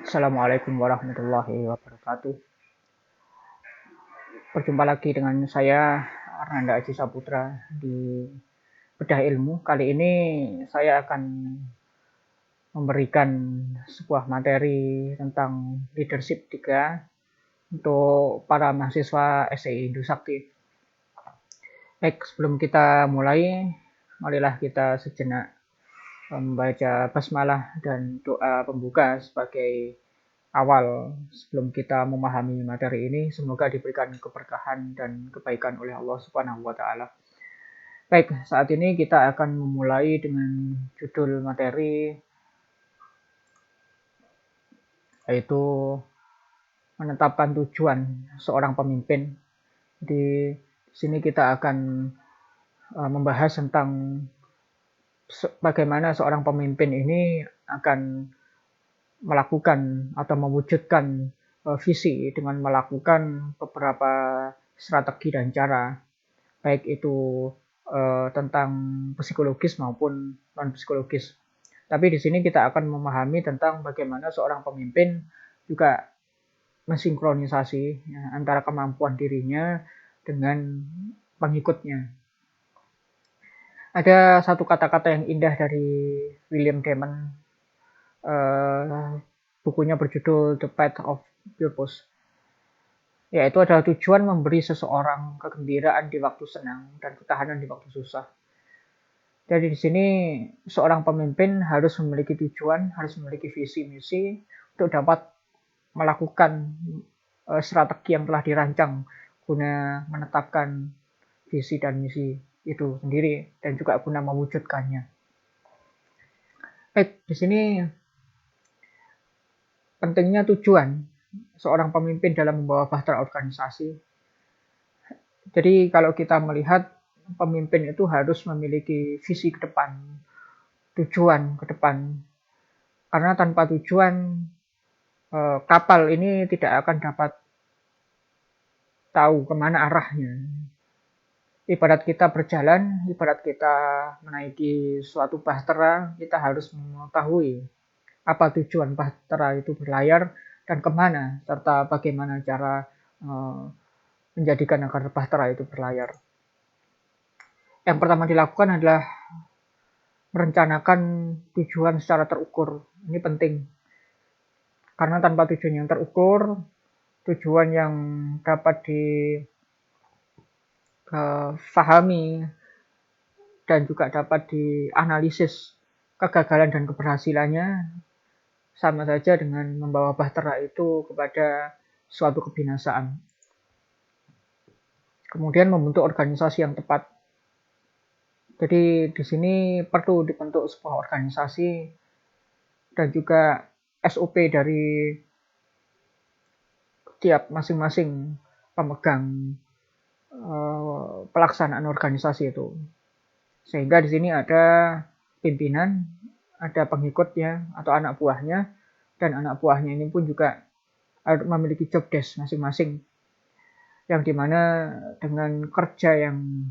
Assalamualaikum warahmatullahi wabarakatuh. Berjumpa lagi dengan saya Arnanda Aji Saputra di Bedah Ilmu. Kali ini saya akan memberikan sebuah materi tentang leadership 3 untuk para mahasiswa SEI Indosakti. Baik, sebelum kita mulai, marilah kita sejenak membaca basmalah dan doa pembuka sebagai awal sebelum kita memahami materi ini. Semoga diberikan keberkahan dan kebaikan oleh Allah Subhanahu wa taala. Baik, saat ini kita akan memulai dengan judul materi yaitu menetapkan tujuan seorang pemimpin. Di sini kita akan membahas tentang bagaimana seorang pemimpin ini akan melakukan atau mewujudkan visi dengan melakukan beberapa strategi dan cara, baik itu tentang psikologis maupun non psikologis. Tapi di sini kita akan memahami tentang bagaimana seorang pemimpin juga mensinkronisasi ya, antara kemampuan dirinya dengan pengikutnya. Ada satu kata-kata yang indah dari William Damon, bukunya berjudul The Path of Purpose, yaitu adalah tujuan memberi seseorang kegembiraan di waktu senang dan ketahanan di waktu susah. Jadi di sini seorang pemimpin harus memiliki tujuan, harus memiliki visi misi untuk dapat melakukan strategi yang telah dirancang guna menetapkan visi dan misi itu sendiri dan juga guna mewujudkannya. Baik, di sini pentingnya tujuan seorang pemimpin dalam membawa bahtera organisasi. Jadi kalau kita melihat pemimpin itu harus memiliki visi ke depan, tujuan ke depan. Karena tanpa tujuan kapal ini tidak akan dapat tahu kemana arahnya. Ibarat kita berjalan, ibarat kita menaiki suatu bahtera, kita harus mengetahui apa tujuan bahtera itu berlayar dan kemana, serta bagaimana cara menjadikan agar bahtera itu berlayar. Yang pertama dilakukan adalah merencanakan tujuan secara terukur. Ini penting. Karena tanpa tujuan yang terukur, tujuan yang dapat difahami dan juga dapat dianalisis kegagalan dan keberhasilannya sama saja dengan membawa bahtera itu kepada suatu kebinasaan. Kemudian membentuk organisasi yang tepat. Jadi di sini perlu dibentuk sebuah organisasi dan juga SOP dari tiap masing-masing pemegang pelaksanaan organisasi itu. Sehingga di sini ada pimpinan, ada pengikutnya atau anak buahnya, dan anak buahnya ini pun juga memiliki job desk masing-masing, yang dimana dengan kerja yang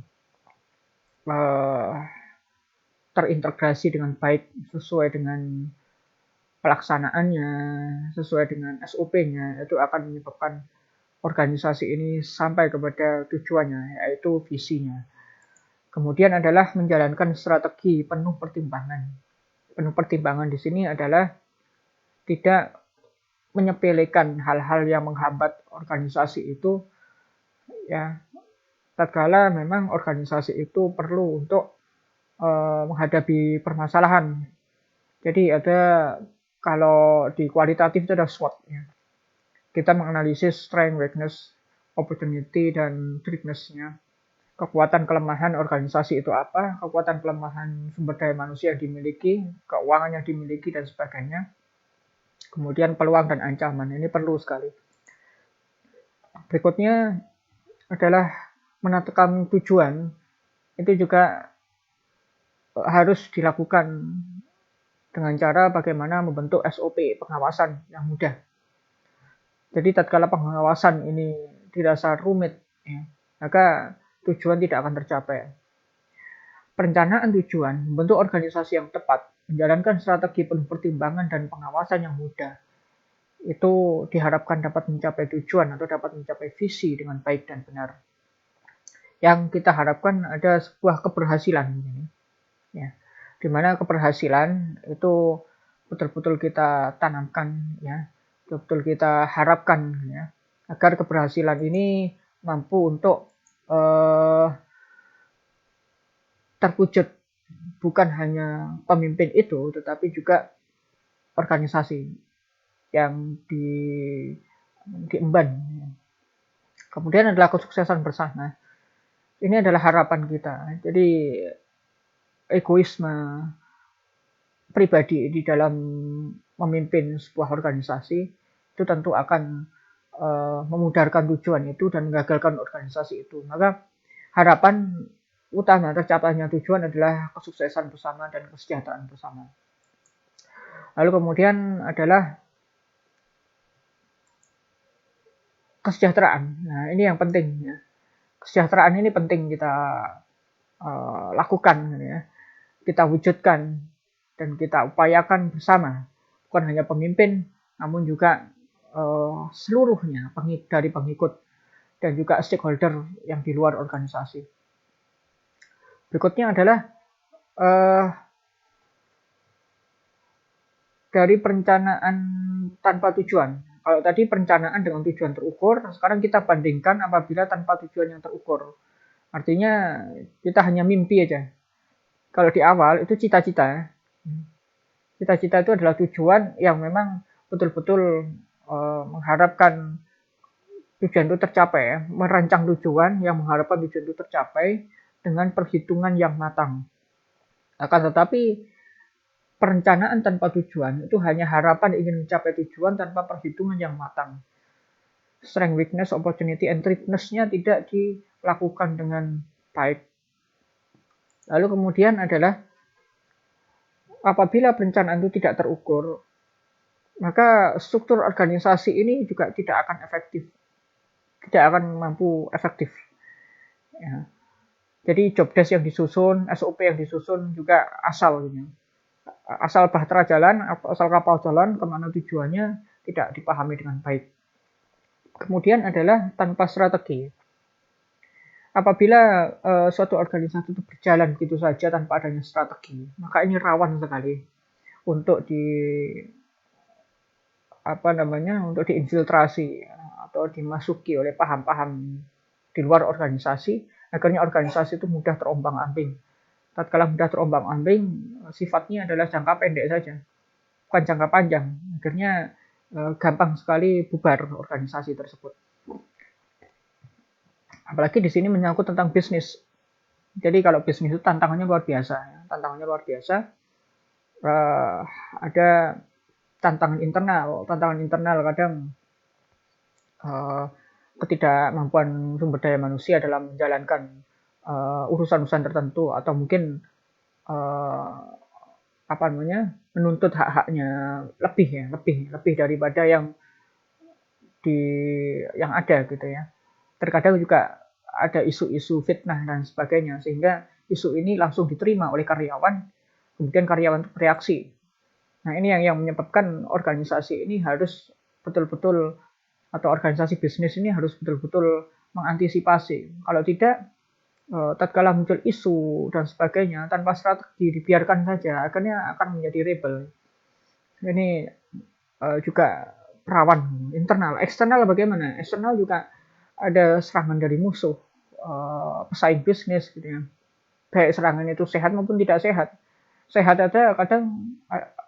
terintegrasi dengan baik sesuai dengan pelaksanaannya, sesuai dengan SOP-nya, itu akan menyebabkan organisasi ini sampai kepada tujuannya, yaitu visinya. Kemudian adalah menjalankan strategi penuh pertimbangan. Penuh pertimbangan di sini adalah tidak menyepelekan hal-hal yang menghambat organisasi itu, ya, tatkala memang organisasi itu perlu untuk menghadapi permasalahan. Jadi ada, kalau di kualitatif itu ada SWOT. Ya. Kita menganalisis strength, weakness, opportunity, dan threatness-nya. Kekuatan kelemahan organisasi itu apa, kekuatan kelemahan sumber daya manusia yang dimiliki, keuangan yang dimiliki, dan sebagainya. Kemudian peluang dan ancaman, ini perlu sekali. Berikutnya adalah menentukan tujuan, itu juga harus dilakukan dengan cara bagaimana membentuk SOP pengawasan yang mudah. Jadi tatkala pengawasan ini dirasa rumit, ya, maka tujuan tidak akan tercapai. Perencanaan tujuan, membentuk organisasi yang tepat, menjalankan strategi penuh pertimbangan dan pengawasan yang mudah. itu diharapkan dapat mencapai tujuan atau dapat mencapai visi dengan baik dan benar. Yang kita harapkan ada sebuah keberhasilan, ya, di mana keberhasilan itu betul-betul kita tanamkan, ya, betul-betul kita harapkan, ya, agar keberhasilan ini mampu untuk terwujud bukan hanya pemimpin itu, tetapi juga organisasi yang diemban. Kemudian adalah kesuksesan bersama. Ini adalah harapan kita. Jadi egoisme pribadi di dalam memimpin sebuah organisasi itu tentu akan memudarkan tujuan itu dan menggagalkan organisasi itu. Maka harapan utama tercapainya tujuan adalah kesuksesan bersama dan kesejahteraan bersama. Lalu kemudian adalah kesejahteraan. Nah, ini yang penting, ya. Kesejahteraan ini penting kita lakukan, ya. Kita wujudkan dan kita upayakan bersama. Bukan hanya pemimpin, namun juga seluruhnya dari pengikut dan juga stakeholder yang di luar organisasi. Berikutnya adalah dari perencanaan tanpa tujuan. Kalau tadi perencanaan dengan tujuan terukur, sekarang kita bandingkan apabila tanpa tujuan yang terukur. Artinya kita hanya mimpi aja. Kalau di awal itu cita-cita. Cita-cita itu adalah tujuan yang memang betul-betul mengharapkan tujuan itu tercapai, ya. Merancang tujuan yang mengharapkan tujuan itu tercapai dengan perhitungan yang matang. Akan tetapi perencanaan tanpa tujuan itu hanya harapan ingin mencapai tujuan tanpa perhitungan yang matang. Strength, weakness, opportunity, and threatness-nya tidak dilakukan dengan baik. Lalu kemudian adalah apabila perencanaan itu tidak terukur, maka struktur organisasi ini juga tidak akan efektif, tidak akan mampu efektif. Ya. Jadi job desk yang disusun, SOP yang disusun juga asal, gitu. Asal bahtera jalan, asal kapal jalan, kemana tujuannya tidak dipahami dengan baik. Kemudian adalah tanpa strategi. Apabila suatu organisasi itu berjalan begitu saja tanpa adanya strategi, maka ini rawan sekali untuk untuk diinfiltrasi atau dimasuki oleh paham-paham di luar organisasi. Akhirnya organisasi itu mudah terombang-ambing. Tatkala mudah terombang-ambing, sifatnya adalah jangka pendek saja, bukan jangka panjang. Akhirnya gampang sekali bubar organisasi tersebut. Apalagi di sini menyangkut tentang bisnis. Jadi kalau bisnis itu tantangannya luar biasa. Tantangannya luar biasa. Ada tantangan internal kadang ketidakmampuan sumber daya manusia dalam menjalankan urusan-urusan tertentu atau mungkin menuntut hak-haknya lebih daripada yang ada gitu ya. Terkadang juga ada isu-isu fitnah dan sebagainya sehingga isu ini langsung diterima oleh karyawan, kemudian karyawan bereaksi. Nah, ini yang menyebabkan organisasi ini harus betul-betul atau organisasi bisnis ini harus betul-betul mengantisipasi. Kalau tidak, tatkala muncul isu dan sebagainya tanpa strategi dibiarkan saja, akhirnya akan menjadi rebel. Ini juga rawan internal. Eksternal bagaimana? Eksternal juga ada serangan dari musuh, pesaing bisnis gitu ya. Baik serangan itu sehat maupun tidak sehat. Sehat ada kadang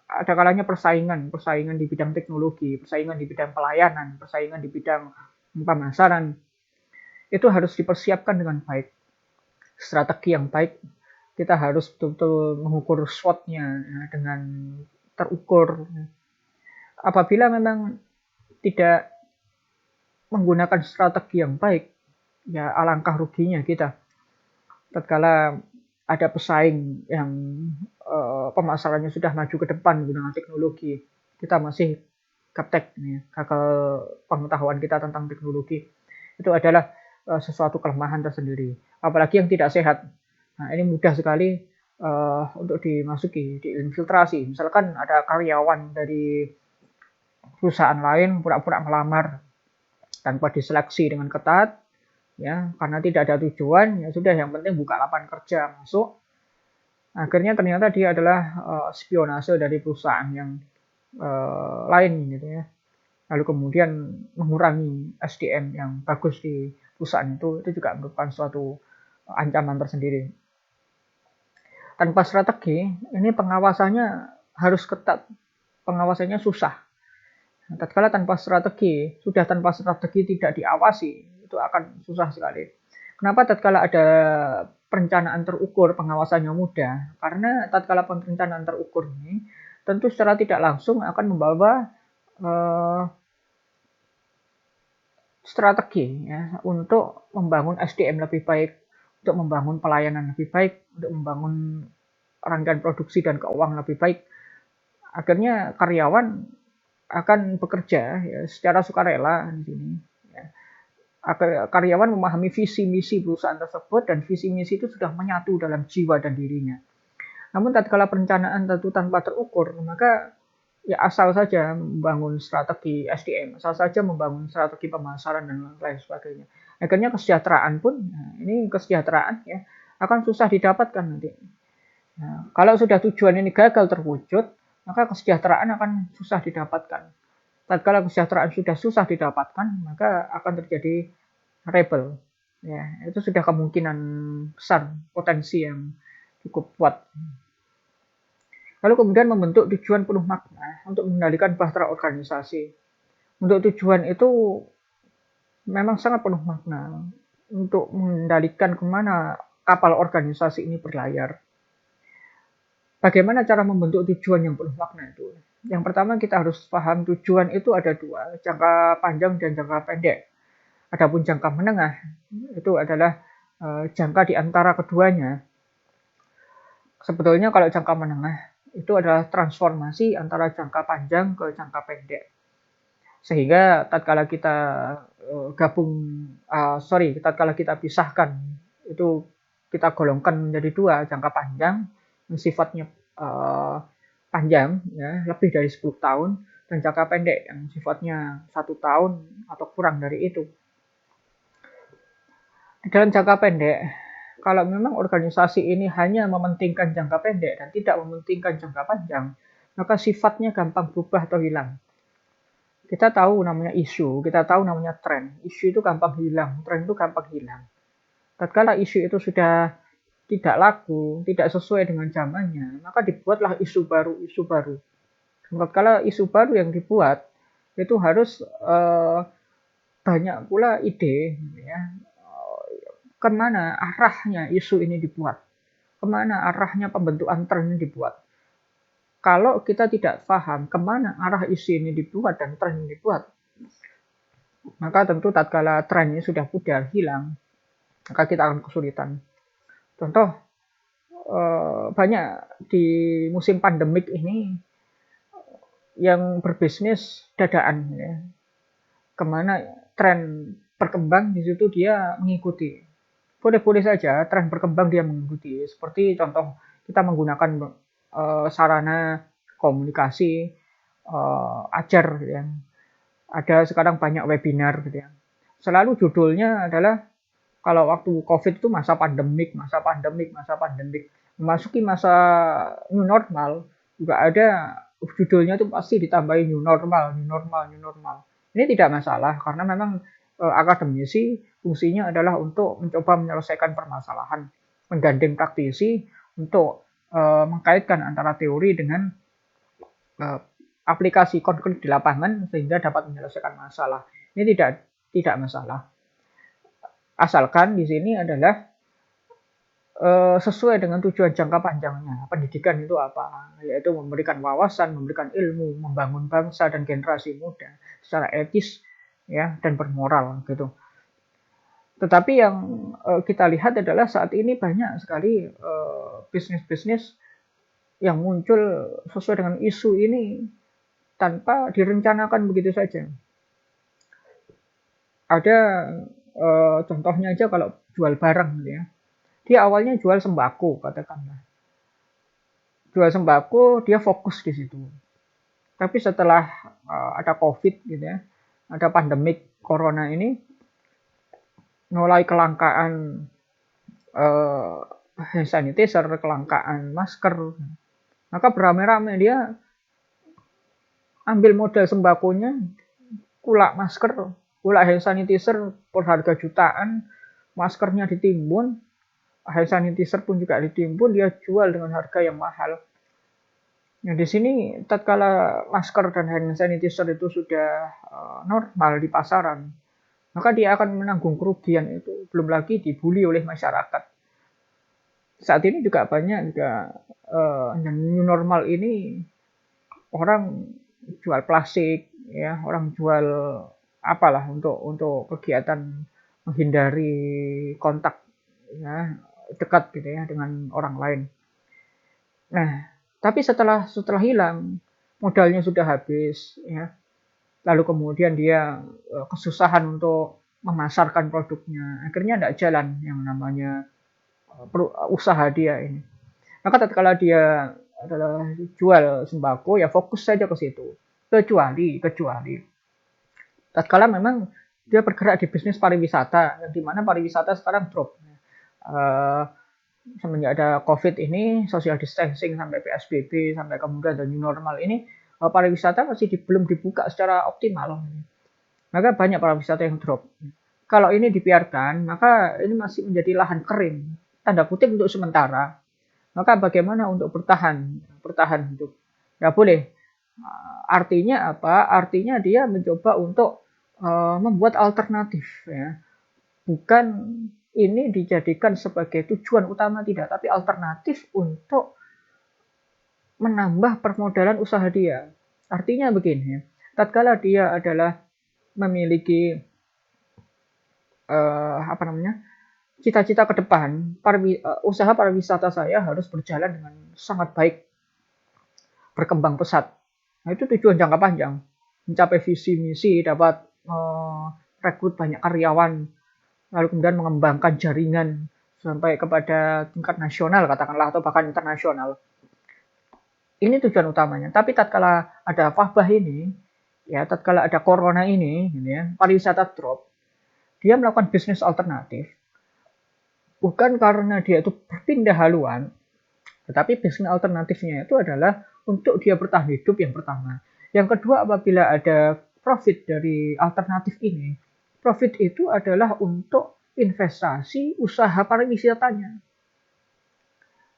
ada kalanya persaingan di bidang teknologi, persaingan di bidang pelayanan, persaingan di bidang pemasaran. Itu harus dipersiapkan dengan baik. Strategi yang baik, kita harus betul-betul mengukur SWOT-nya ya, dengan terukur. Apabila memang tidak menggunakan strategi yang baik, ya alangkah ruginya kita. Tatkala ada pesaing yang pemasarannya sudah maju ke depan dengan teknologi, kita masih gaptek, gagal pengetahuan kita tentang teknologi, itu adalah sesuatu kelemahan tersendiri. Apalagi yang tidak sehat. Nah, ini mudah sekali untuk dimasuki, diinfiltrasi. Misalkan ada karyawan dari perusahaan lain pura-pura melamar tanpa diseleksi dengan ketat, ya karena tidak ada tujuan, ya sudah yang penting buka lapangan kerja masuk. Akhirnya ternyata dia adalah spionase dari perusahaan yang lain gitu ya. Lalu kemudian mengurangi SDM yang bagus di perusahaan itu juga merupakan suatu ancaman tersendiri. Tanpa strategi, ini pengawasannya harus ketat, pengawasannya susah. Tatkala tanpa strategi, sudah tanpa strategi tidak diawasi, itu akan susah sekali. Kenapa tatkala ada perencanaan terukur pengawasannya mudah? Karena tatkala perencanaan terukur ini tentu secara tidak langsung akan membawa strategi ya, untuk membangun SDM lebih baik, untuk membangun pelayanan lebih baik, untuk membangun rangkaian produksi dan keuangan lebih baik. Akhirnya karyawan akan bekerja ya, secara sukarela di sini. Ya. Karyawan memahami visi misi perusahaan tersebut dan visi misi itu sudah menyatu dalam jiwa dan dirinya. Namun tatkala perencanaan tentu tanpa terukur, maka ya asal saja membangun strategi SDM, asal saja membangun strategi pemasaran dan lain sebagainya. Akhirnya kesejahteraan pun, nah ini kesejahteraan ya akan susah didapatkan nanti. Nah, kalau sudah tujuan ini gagal terwujud, maka kesejahteraan akan susah didapatkan. Tatkala kesejahteraan sudah susah didapatkan, maka akan terjadi rebel. Ya, itu sudah kemungkinan besar, potensi yang cukup kuat. Lalu kemudian membentuk tujuan penuh makna untuk mengendalikan bahtera organisasi. Untuk tujuan itu memang sangat penuh makna untuk mengendalikan kemana kapal organisasi ini berlayar. Bagaimana cara membentuk tujuan yang penuh makna itu? Yang pertama kita harus paham tujuan itu ada dua, jangka panjang dan jangka pendek. Adapun jangka menengah itu adalah jangka di antara keduanya. Sebetulnya kalau jangka menengah itu adalah transformasi antara jangka panjang ke jangka pendek. Sehingga tatkala kita tatkala kita pisahkan itu kita golongkan menjadi dua, jangka panjang yang sifatnya panjang ya, lebih dari 10 tahun dan jangka pendek yang sifatnya 1 tahun atau kurang dari itu. Di dalam jangka pendek, kalau memang organisasi ini hanya mementingkan jangka pendek dan tidak mementingkan jangka panjang, maka sifatnya gampang berubah atau hilang. Kita tahu namanya isu, kita tahu namanya tren. Isu itu gampang hilang, tren itu gampang hilang. Tatkala isu itu sudah tidak laku, tidak sesuai dengan zamannya, maka dibuatlah isu baru, isu baru. Tatkala isu baru yang dibuat, itu harus banyak pula ide, ya, kemana arahnya isu ini dibuat, kemana arahnya pembentukan tren ini dibuat. Kalau kita tidak paham kemana arah isu ini dibuat dan tren ini dibuat, maka tentu tatkala tren ini sudah pudar, hilang, maka kita akan kesulitan. Contoh, banyak di musim pandemik ini yang berbisnis dadaan, ya. Kemana tren berkembang di situ dia mengikuti. Boleh-boleh saja tren berkembang dia mengikuti. Seperti contoh kita menggunakan sarana komunikasi ajar, gitu ya. Ada sekarang banyak webinar, gitu ya. Selalu judulnya adalah kalau waktu COVID itu masa pandemik, masa pandemik, masa pandemik. Memasuki masa new normal juga ada judulnya itu pasti ditambahin new normal, new normal, new normal. Ini tidak masalah karena memang akademisi fungsinya adalah untuk mencoba menyelesaikan permasalahan, menggandeng praktisi untuk mengkaitkan antara teori dengan aplikasi konkret di lapangan sehingga dapat menyelesaikan masalah. Ini tidak masalah. Asalkan di sini adalah sesuai dengan tujuan jangka panjangnya. Pendidikan itu apa? Yaitu memberikan wawasan, memberikan ilmu, membangun bangsa dan generasi muda secara etis ya dan bermoral gitu. Tetapi yang kita lihat adalah saat ini banyak sekali bisnis-bisnis yang muncul sesuai dengan isu ini tanpa direncanakan begitu saja. Ada contohnya aja kalau jual barang gitu ya. Dia awalnya jual sembako katakanlah. Jual sembako dia fokus di situ. Tapi setelah ada COVID gitu ya, ada pandemik corona ini, mulai kelangkaan hand sanitizer, kelangkaan masker, maka beramai-ramai dia ambil modal sembakonya, kulak masker, kulak hand sanitizer berharga jutaan, maskernya ditimbun, hand sanitizer pun juga ditimbun, dia jual dengan harga yang mahal. Nah, di sini tatkala masker dan hand sanitizer itu sudah normal di pasaran, maka dia akan menanggung kerugian itu, belum lagi dibully oleh masyarakat. Saat ini juga banyak juga yang new normal ini orang jual plastik ya, orang jual apalah untuk kegiatan menghindari kontak ya, dekat gitu ya dengan orang lain. Nah, tapi setelah hilang modalnya sudah habis ya, lalu kemudian dia kesusahan untuk memasarkan produknya, akhirnya tidak jalan yang namanya usaha dia ini. Maka tatkala dia adalah jual sembako, ya fokus saja ke situ. Kecuali tatkala memang dia bergerak di bisnis pariwisata, yang dimana pariwisata sekarang drop. Semenjak ada COVID ini, social distancing sampai PSBB, sampai kemudian ada new normal ini, pariwisata masih belum dibuka secara optimal. Maka banyak pariwisata yang drop. Kalau ini dibiarkan, maka ini masih menjadi lahan kering, tanda kutip untuk sementara. Maka bagaimana untuk bertahan hidup? Ya boleh. Artinya apa? Artinya dia mencoba untuk membuat alternatif ya. Bukan ini dijadikan sebagai tujuan utama tidak, tapi alternatif untuk menambah permodalan usaha dia. Artinya begini, tatkala dia adalah memiliki cita-cita ke depan, usaha pariwisata saya harus berjalan dengan sangat baik, berkembang pesat. Nah, itu tujuan jangka panjang, mencapai visi misi, dapat rekrut banyak karyawan, lalu kemudian mengembangkan jaringan sampai kepada tingkat nasional katakanlah atau bahkan internasional. Ini tujuan utamanya. Tapi tatkala ada wabah ini, ya tatkala ada corona ini, gitu ya, pariwisata drop, dia melakukan bisnis alternatif. Bukan karena dia itu berpindah haluan, tetapi bisnis alternatifnya itu adalah untuk dia bertahan hidup yang pertama. Yang kedua, apabila ada profit dari alternatif ini, profit itu adalah untuk investasi usaha pariwisatanya.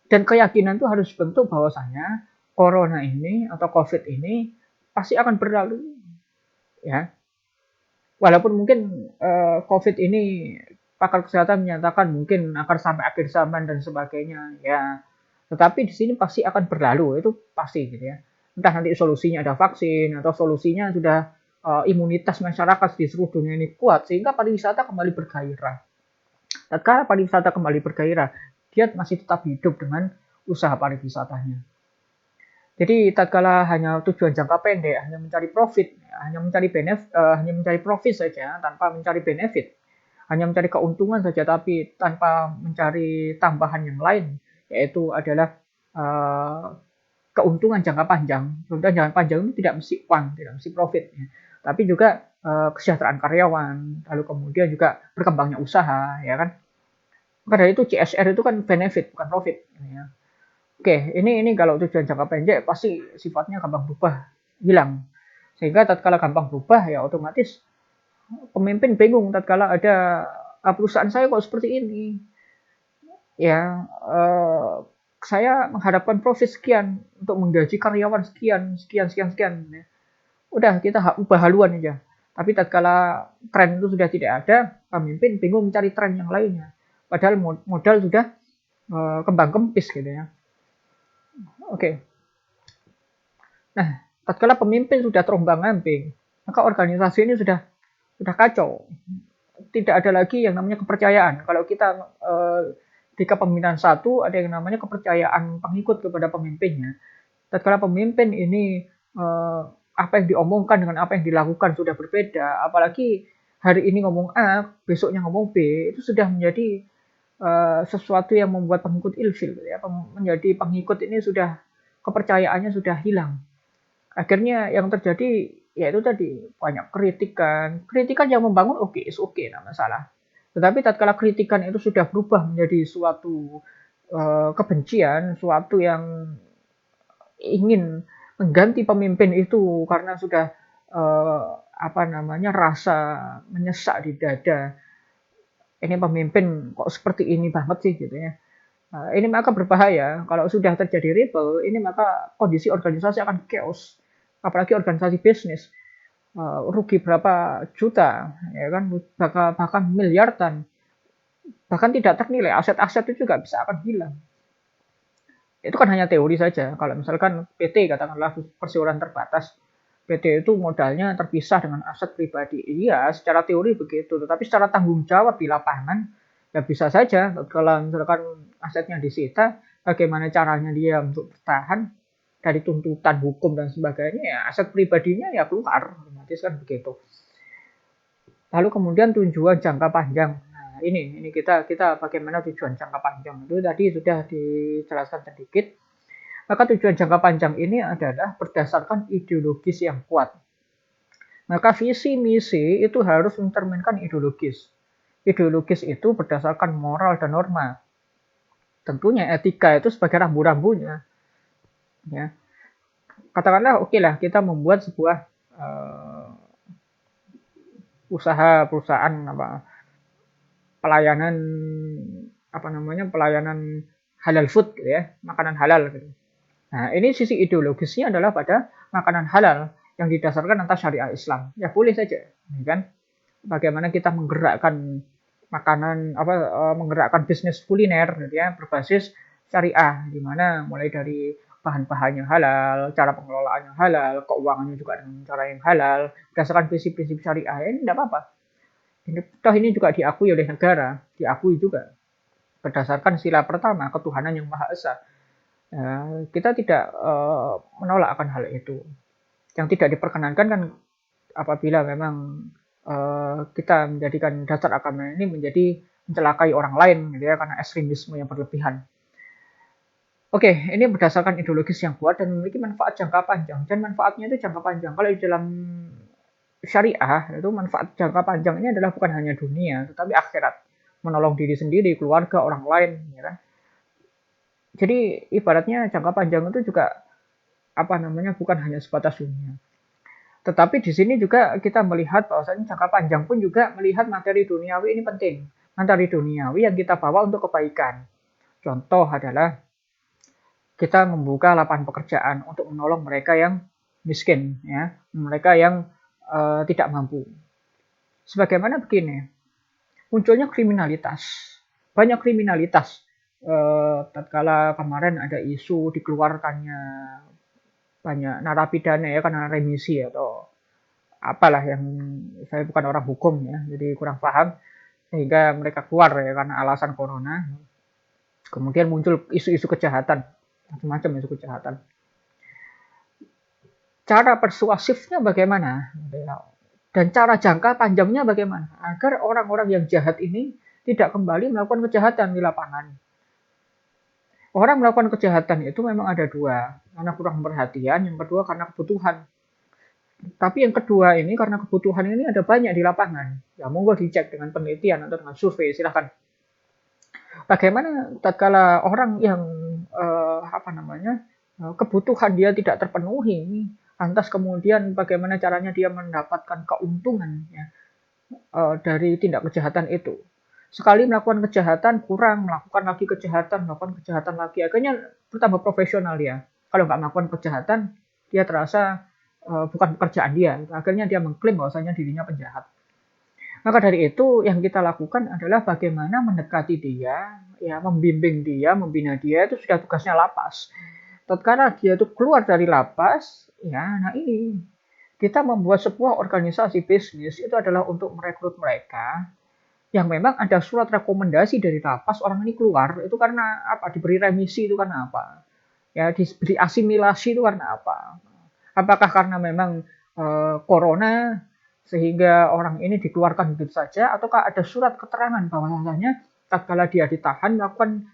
Dan keyakinan itu harus bentuk bahwasanya corona ini atau COVID ini pasti akan berlalu. Ya. Walaupun mungkin COVID ini pakar kesehatan menyatakan mungkin akan sampai akhir zaman dan sebagainya, ya. Tetapi di sini pasti akan berlalu, itu pasti gitu ya. Entah nanti solusinya ada vaksin atau solusinya sudah imunitas masyarakat di seluruh dunia ini kuat sehingga pariwisata kembali bergairah. Tatkala pariwisata kembali bergairah, dia masih tetap hidup dengan usaha pariwisatanya. Jadi tatkala hanya tujuan jangka pendek, hanya mencari profit, hanya mencari profit saja tanpa mencari benefit, hanya mencari keuntungan saja tapi tanpa mencari tambahan yang lain, yaitu adalah keuntungan jangka panjang. Keuntungan jangka panjang itu tidak mesti uang, tidak mesti profit, ya. Tapi juga kesejahteraan karyawan, lalu kemudian juga berkembangnya usaha, ya kan? Maka dari itu CSR itu kan benefit bukan profit. Ya. Oke, ini kalau tujuan jangka pendek pasti sifatnya gampang berubah, hilang. Sehingga tatkala gampang berubah ya otomatis pemimpin bingung tatkala ada perusahaan saya kok seperti ini. Ya, saya mengharapkan profit sekian untuk menggaji karyawan sekian. Ya. Udah kita ubah haluan aja. Tapi tatkala tren itu sudah tidak ada, pemimpin bingung mencari tren yang lainnya. Padahal modal sudah kembang kempis gitu ya. Oke. Nah, tatkala pemimpin sudah terombang-ambing, maka organisasi ini sudah kacau. Tidak ada lagi yang namanya kepercayaan. Kalau kita di kepemimpinan satu ada yang namanya kepercayaan pengikut kepada pemimpinnya. Tatkala pemimpin ini apa yang diomongkan dengan apa yang dilakukan sudah berbeda, apalagi hari ini ngomong A, besoknya ngomong B, itu sudah menjadi sesuatu yang membuat pengikut ilfil, ya. Menjadi pengikut ini sudah kepercayaannya sudah hilang. Akhirnya yang terjadi ya itu tadi banyak kritikan yang membangun oke, is oke, nggak masalah. Tetapi tatkala kritikan itu sudah berubah menjadi suatu kebencian, suatu yang ingin mengganti pemimpin itu karena sudah eh, apa namanya rasa menyesak di dada. Ini pemimpin kok seperti ini banget sih gitu ya. Nah, ini maka berbahaya. Kalau sudah terjadi ripple, ini maka kondisi organisasi akan chaos. Apalagi organisasi bisnis. Rugi berapa juta, ya kan, bahkan miliaran. Bahkan tidak ternilai, aset-aset itu juga bisa akan hilang. Itu kan hanya teori saja. Kalau misalkan PT katakanlah perseroan terbatas, PT itu modalnya terpisah dengan aset pribadi. Iya, secara teori begitu. Tetapi secara tanggung jawab di lapangan, ya bisa saja. Kalau misalkan asetnya disita, bagaimana caranya dia untuk bertahan dari tuntutan hukum dan sebagainya, ya aset pribadinya ya keluar. Otomatis kan begitu. Lalu kemudian tujuan jangka panjang. Nah, ini kita bagaimana tujuan jangka panjang itu tadi sudah dijelaskan sedikit. Maka tujuan jangka panjang ini adalah berdasarkan ideologis yang kuat. Maka visi misi itu harus mencerminkan ideologis. Ideologis itu berdasarkan moral dan norma. Tentunya etika itu sebagai rambu-rambunya. Ya. Katakanlah oke lah kita membuat sebuah usaha perusahaan pelayanan pelayanan halal food gitu ya, makanan halal gitu. Nah, ini sisi ideologisnya adalah pada makanan halal yang didasarkan atas syariah Islam. Ya boleh saja, ya kan? Bagaimana kita menggerakkan makanan menggerakkan bisnis kuliner gitu ya berbasis syariah di mana mulai dari bahan-bahannya halal, cara pengelolaannya halal, keuangannya juga dengan cara yang halal, berdasarkan prinsip-prinsip syariah. Ini tidak apa-apa. Ini juga diakui oleh negara, diakui juga berdasarkan sila pertama ketuhanan yang maha esa. Kita tidak menolak akan hal itu. Yang tidak diperkenankan kan apabila memang kita menjadikan dasar agama ini menjadi mencelakai orang lain gitu ya karena ekstremisme yang berlebihan. Oke, ini berdasarkan ideologis yang kuat dan memiliki manfaat jangka panjang. Dan manfaatnya itu jangka panjang. Kalau di dalam syariah itu manfaat jangka panjangnya adalah bukan hanya dunia, tetapi akhirat. Menolong diri sendiri, keluarga, orang lain. Ya kan? Jadi ibaratnya jangka panjang itu juga bukan hanya sebatas dunia. Tetapi di sini juga kita melihat bahwasanya jangka panjang pun juga melihat materi duniawi ini penting. Materi duniawi yang kita bawa untuk kebaikan. Contoh adalah kita membuka lapangan pekerjaan untuk menolong mereka yang miskin, ya, mereka yang tidak mampu. Sebagaimana begini, munculnya kriminalitas, banyak kriminalitas. Tatkala kemarin ada isu dikeluarkannya banyak narapidana ya karena remisi atau apalah yang saya bukan orang hukum ya, jadi kurang paham sehingga mereka keluar ya karena alasan corona. Kemudian muncul isu-isu kejahatan, macam-macam isu kejahatan. Cara persuasifnya bagaimana? Dan cara jangka panjangnya bagaimana? Agar orang-orang yang jahat ini tidak kembali melakukan kejahatan di lapangan. Orang melakukan kejahatan itu memang ada dua. Karena kurang perhatian, yang kedua karena kebutuhan. Tapi yang kedua ini karena kebutuhan ini ada banyak di lapangan. Ya monggo dicek dengan penelitian atau dengan survei, silahkan. Bagaimana tatkala orang yang kebutuhan dia tidak terpenuhi, lantas kemudian bagaimana caranya dia mendapatkan keuntungan ya, dari tindak kejahatan itu. Sekali melakukan kejahatan, kurang, melakukan lagi kejahatan, melakukan kejahatan lagi. Akhirnya bertambah profesional dia. Kalau nggak melakukan kejahatan, dia terasa bukan pekerjaan dia. Akhirnya dia mengklaim bahwasanya dirinya penjahat. Maka dari itu yang kita lakukan adalah bagaimana mendekati dia, ya membimbing dia, membina dia, itu sudah tugasnya lapas. Tatkala dia itu keluar dari lapas, ya, nah ini kita membuat sebuah organisasi bisnis itu adalah untuk merekrut mereka yang memang ada surat rekomendasi dari lapas orang ini keluar itu karena apa? Diberi remisi itu karena apa? Ya, diberi asimilasi itu karena apa? Apakah karena memang corona sehingga orang ini dikeluarkan begitu saja ataukah ada surat keterangan bahwasanya tatkala dia ditahan melakukan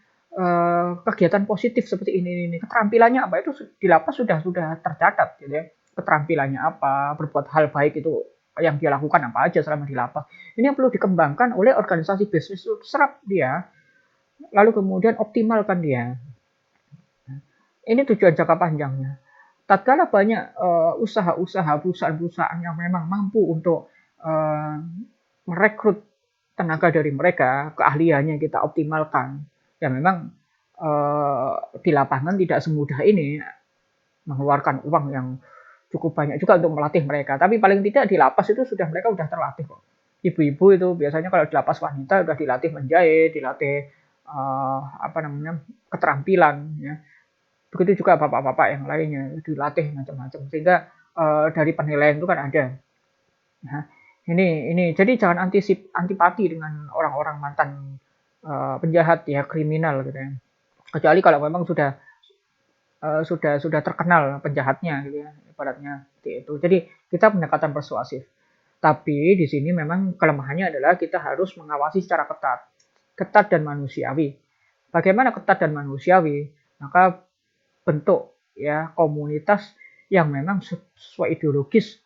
kegiatan positif seperti ini keterampilannya apa itu di lapas sudah tercatat gitu ya. keterampilannya apa, berbuat hal baik itu yang dia lakukan apa aja selama di lapas. Ini yang perlu dikembangkan oleh organisasi bisnis itu, serap dia, lalu kemudian optimalkan dia. Ini tujuan jangka panjangnya. Tatkala banyak usaha-usaha, perusahaan-perusahaan yang memang mampu untuk merekrut tenaga dari mereka, keahliannya kita optimalkan. Ya memang di lapangan tidak semudah ini mengeluarkan uang yang cukup banyak juga untuk melatih mereka. Tapi paling tidak di lapas itu mereka sudah terlatih kok. Ibu-ibu itu biasanya kalau di lapas wanita sudah dilatih menjahit, dilatih keterampilan. Ya. Begitu juga bapak-bapak yang lainnya dilatih macam-macam. Sehingga dari penilaian itu kan ada. Nah, ini jadi jangan antipati dengan orang-orang mantan penjahat ya, kriminal gitu ya. Kecuali kalau memang sudah terkenal penjahatnya gitu ya, ibaratnya seperti itu. Jadi kita pendekatan persuasif. Tapi di sini memang kelemahannya adalah kita harus mengawasi secara ketat dan manusiawi. Bagaimana ketat dan manusiawi? Maka bentuk ya komunitas yang memang sesuai ideologis,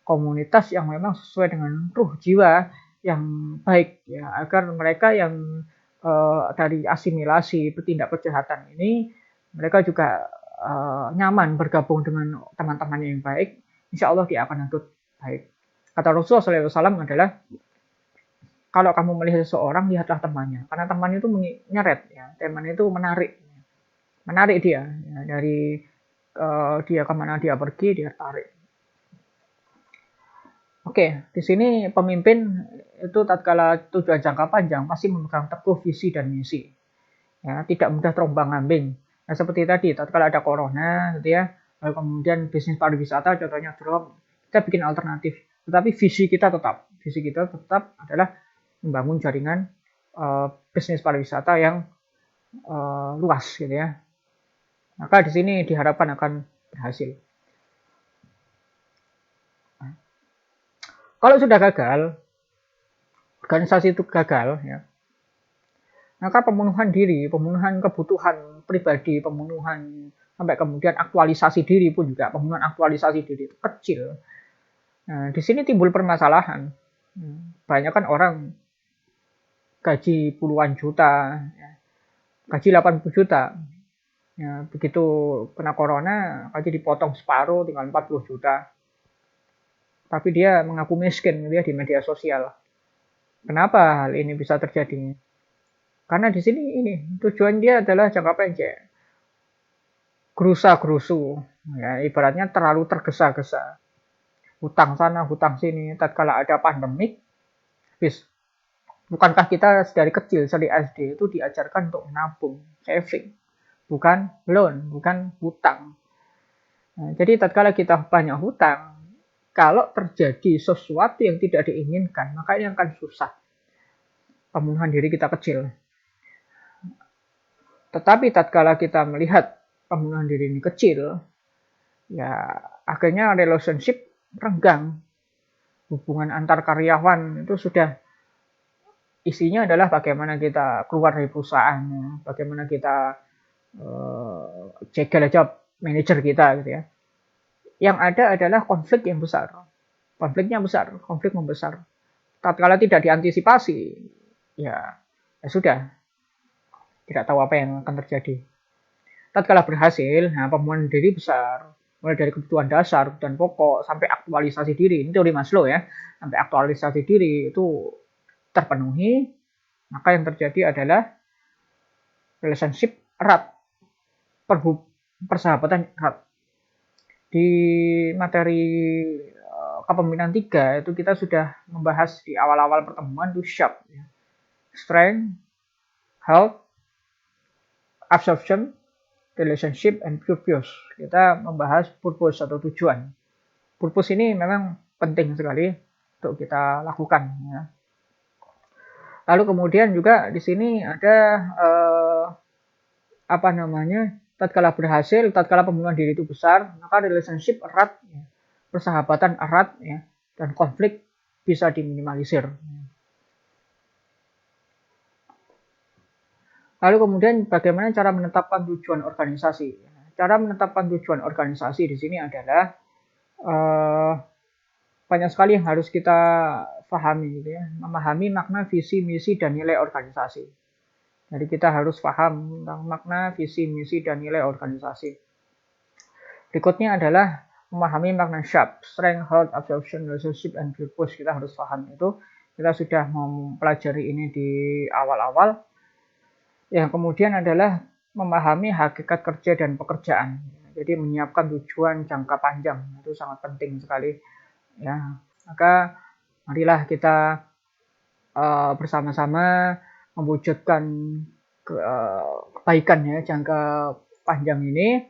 komunitas yang memang sesuai dengan ruh jiwa yang baik ya, agar mereka yang dari asimilasi bertindak kejahatan ini mereka juga nyaman bergabung dengan teman-temannya yang baik, insya Allah dia akan ikut baik. Kata Rasulullah SAW adalah kalau kamu melihat seseorang lihatlah temannya, karena teman itu menyeret ya, teman itu menarik dia ya, dari dia kemana dia pergi dia tarik. Oke, di sini pemimpin itu tatkala tujuan jangka panjang pasti memegang teguh visi dan misi. Ya, tidak mudah terombang-ambing. Nah, seperti tadi, tatkala ada corona gitu ya, lalu kemudian bisnis pariwisata contohnya drop, kita bikin alternatif. Tetapi visi kita tetap adalah membangun jaringan bisnis pariwisata yang luas gitu ya. Maka di sini diharapkan akan berhasil. Kalau sudah gagal, organisasi itu gagal, ya, maka pemenuhan diri, pemenuhan kebutuhan pribadi, pemenuhan sampai kemudian aktualisasi diri pun juga, pemenuhan aktualisasi diri itu kecil. Nah, di sini timbul permasalahan. Banyak kan orang gaji puluhan juta, ya, gaji 80 juta. Ya, begitu kena corona, gaji dipotong separuh, tinggal 40 juta. Tapi dia mengaku miskin dia di media sosial. Kenapa hal ini bisa terjadi? Karena di sini tujuan dia adalah jangka pendek. Gerusa-gerusu, ya, ibaratnya terlalu tergesa-gesa. Hutang sana, hutang sini. Tatkala ada pandemik, habis. Bukankah kita dari kecil, dari SD itu diajarkan untuk menabung, saving, bukan loan, bukan hutang. Nah, jadi tatkala kita banyak hutang, kalau terjadi sesuatu yang tidak diinginkan, maka ini akan susah. Pemenuhan diri kita kecil. Tetapi tatkala kita melihat pemenuhan diri ini kecil, ya akhirnya relationship renggang. Hubungan antar karyawan itu sudah isinya adalah bagaimana kita keluar dari perusahaan, bagaimana kita jegal aja manajer kita gitu ya. Yang ada adalah konflik yang besar. Konfliknya besar, konflik membesar. Tatkala tidak diantisipasi, ya sudah, tidak tahu apa yang akan terjadi. Tatkala berhasil, nah pemenuhan diri besar, mulai dari kebutuhan dasar, kebutuhan pokok, sampai aktualisasi diri. Ini teori Maslow ya, sampai aktualisasi diri itu terpenuhi, maka yang terjadi adalah relationship erat, persahabatan erat. Di materi kepemimpinan 3 itu kita sudah membahas di awal-awal pertemuan itu SHARP, ya. Strength, Health, Absorption, Relationship, and Purpose. Kita membahas purpose atau tujuan. Purpose ini memang penting sekali untuk kita lakukan. Ya. Lalu kemudian juga di sini ada tatkala berhasil, tatkala pemenuhan diri itu besar, maka relationship erat, ya, persahabatan erat, ya, dan konflik bisa diminimalisir. Lalu kemudian bagaimana cara menetapkan tujuan organisasi? Cara menetapkan tujuan organisasi di sini adalah eh, banyak sekali yang harus kita pahami gitu ya, memahami makna visi, misi, dan nilai organisasi. Jadi kita harus paham tentang makna, visi, misi, dan nilai organisasi. Berikutnya adalah memahami makna SHARP, Strength, Health, Absorption, Relationship, and Purpose. Kita harus paham itu. Kita sudah mempelajari ini di awal-awal. Yang kemudian adalah memahami hakikat kerja dan pekerjaan. Jadi menyiapkan tujuan jangka panjang itu sangat penting sekali. Ya, maka marilah kita bersama-sama mewujudkan kebaikan ya jangka panjang ini,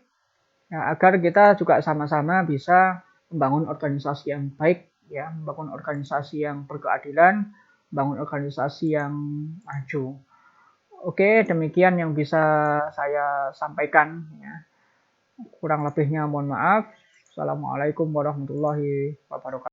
ya, agar kita juga sama-sama bisa membangun organisasi yang baik, ya, membangun organisasi yang berkeadilan, membangun organisasi yang maju. Oke, demikian yang bisa saya sampaikan. Ya. Kurang lebihnya mohon maaf. Assalamualaikum warahmatullahi wabarakatuh.